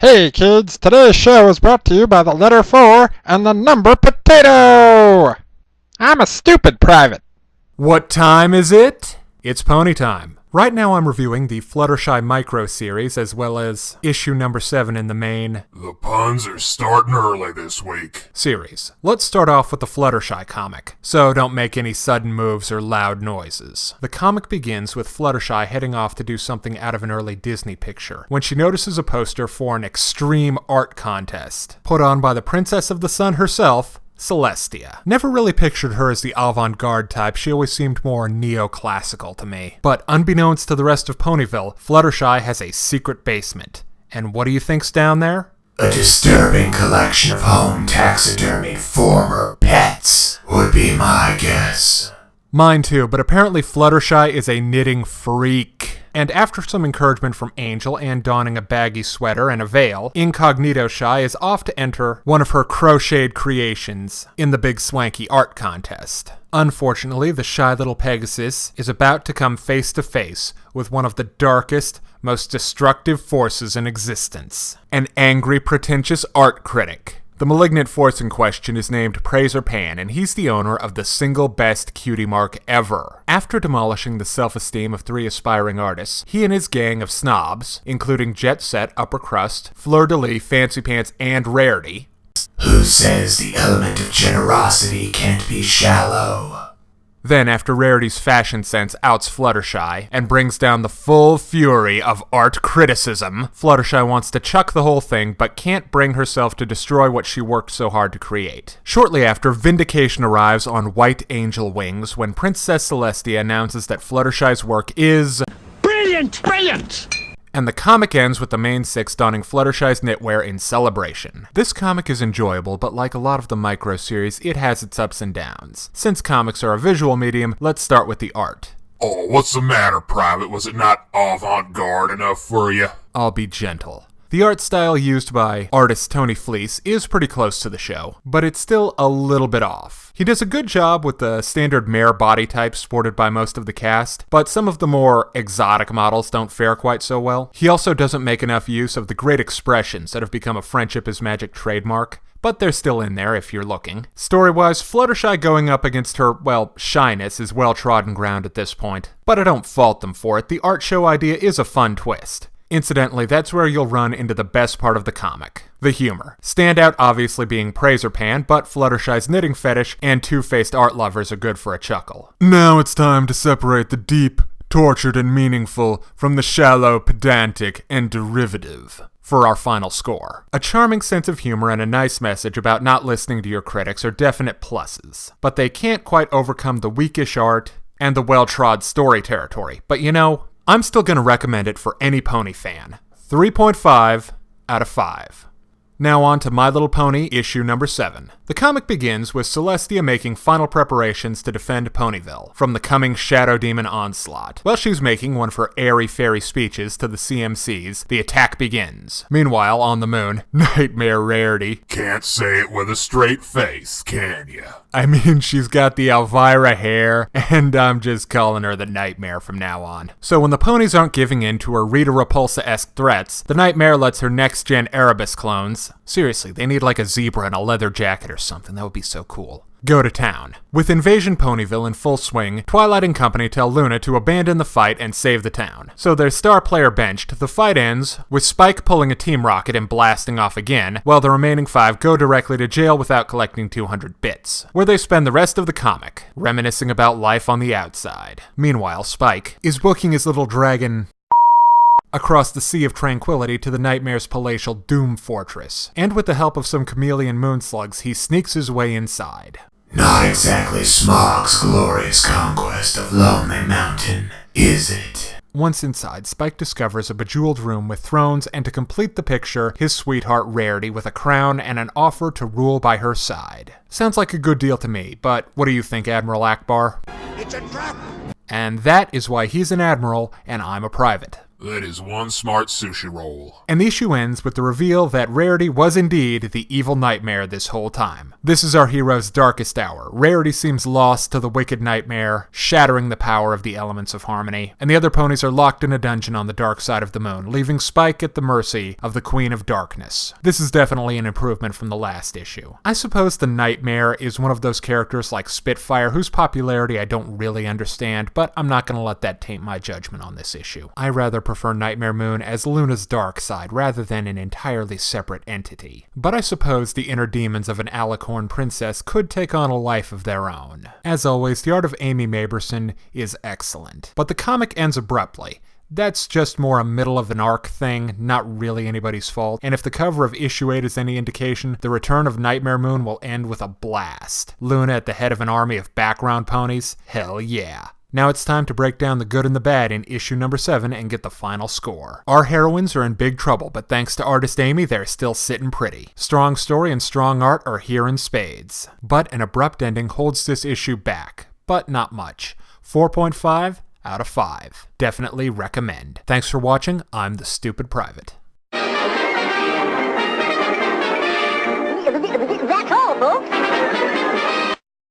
Hey kids, today's show is brought to you by the letter 4 and the number potato! I'm a stupid private. What time is it? It's pony time. Right now I'm reviewing the Fluttershy Micro series as well as issue number 7 in the main The puns are starting early this week series. Let's start off with the Fluttershy comic, so don't make any sudden moves or loud noises. The comic begins with Fluttershy heading off to do something out of an early Disney picture, when she notices a poster for an extreme art contest, put on by the Princess of the Sun herself, Celestia. Never really pictured her as the avant-garde type, she always seemed more neoclassical to me. But unbeknownst to the rest of Ponyville, Fluttershy has a secret basement. And what do you think's down there? A disturbing collection of home taxidermied former pets would be my guess. Mine too, but apparently Fluttershy is a knitting freak. And after some encouragement from Angel and donning a baggy sweater and a veil, Incognito Shy is off to enter one of her crocheted creations in the big swanky art contest. Unfortunately, the shy little Pegasus is about to come face to face with one of the darkest, most destructive forces in existence. An angry, pretentious art critic. The malignant force in question is named Praiser Pan, and he's the owner of the single best cutie mark ever. After demolishing the self-esteem of 3 aspiring artists, he and his gang of snobs, including Jet Set, Upper Crust, Fleur de Lis, Fancy Pants, and Rarity. Who says the element of generosity can't be shallow? Then, after Rarity's fashion sense outs Fluttershy and brings down the full fury of art criticism, Fluttershy wants to chuck the whole thing but can't bring herself to destroy what she worked so hard to create. Shortly after, Vindication arrives on white angel wings when Princess Celestia announces that Fluttershy's work is brilliant! Brilliant! And the comic ends with the main 6 donning Fluttershy's knitwear in celebration. This comic is enjoyable, but like a lot of the Micro series, it has its ups and downs. Since comics are a visual medium, let's start with the art. Oh, what's the matter, Private? Was it not avant-garde enough for you? I'll be gentle. The art style used by artist Tony Fleece is pretty close to the show, but it's still a little bit off. He does a good job with the standard mare body type sported by most of the cast, but some of the more exotic models don't fare quite so well. He also doesn't make enough use of the great expressions that have become a Friendship is Magic trademark, but they're still in there if you're looking. Story-wise, Fluttershy going up against her, well, shyness is well-trodden ground at this point, but I don't fault them for it. The art show idea is a fun twist. Incidentally, that's where you'll run into the best part of the comic, the humor. Standout obviously being Praiser Pan, but Fluttershy's knitting fetish and two-faced art lovers are good for a chuckle. Now it's time to separate the deep, tortured, and meaningful from the shallow, pedantic, and derivative for our final score. A charming sense of humor and a nice message about not listening to your critics are definite pluses, but they can't quite overcome the weakish art and the well-trod story territory. But you know, I'm still going to recommend it for any pony fan. 3.5 out of 5. Now on to My Little Pony, issue number 7. The comic begins with Celestia making final preparations to defend Ponyville from the coming Shadow Demon onslaught. While she's making one of her airy-fairy speeches to the CMCs, the attack begins. Meanwhile, on the moon, Nightmare Rarity. Can't say it with a straight face, can ya? I mean, she's got the Elvira hair, and I'm just calling her the Nightmare from now on. So when the ponies aren't giving in to her Rita Repulsa-esque threats, the Nightmare lets her next-gen Erebus clones, seriously, they need like a zebra and a leather jacket or something, that would be so cool, go to town. With Invasion Ponyville in full swing, Twilight and company tell Luna to abandon the fight and save the town. So their star player benched, the fight ends with Spike pulling a Team Rocket and blasting off again, while the remaining 5 go directly to jail without collecting 200 bits, where they spend the rest of the comic reminiscing about life on the outside. Meanwhile, Spike is booking his little dragon across the Sea of Tranquility to the Nightmare's palatial Doom Fortress, and with the help of some chameleon moonslugs, he sneaks his way inside. Not exactly Smog's glorious conquest of Lonely Mountain, is it? Once inside, Spike discovers a bejeweled room with thrones, and to complete the picture, his sweetheart Rarity with a crown and an offer to rule by her side. Sounds like a good deal to me, but what do you think, Admiral Akbar? It's a trap! And that is why he's an admiral and I'm a private. That is one smart sushi roll. And the issue ends with the reveal that Rarity was indeed the evil Nightmare this whole time. This is our hero's darkest hour. Rarity seems lost to the wicked Nightmare, shattering the power of the elements of harmony, and the other ponies are locked in a dungeon on the dark side of the moon, leaving Spike at the mercy of the Queen of Darkness. This is definitely an improvement from the last issue. I suppose the Nightmare is one of those characters like Spitfire whose popularity I don't really understand, but I'm not going to let that taint my judgment on this issue. I rather prefer Nightmare Moon as Luna's dark side rather than an entirely separate entity. But I suppose the inner demons of an Alicorn princess could take on a life of their own. As always, the art of Amy Maberson is excellent, but the comic ends abruptly. That's just more a middle of an arc thing, not really anybody's fault, and if the cover of issue 8 is any indication, the return of Nightmare Moon will end with a blast. Luna at the head of an army of background ponies? Hell yeah. Now it's time to break down the good and the bad in issue number 7 and get the final score. Our heroines are in big trouble, but thanks to artist Amy, they're still sitting pretty. Strong story and strong art are here in spades. But an abrupt ending holds this issue back, but not much. 4.5 out of 5. Definitely recommend. Thanks for watching. I'm the Stupid Private.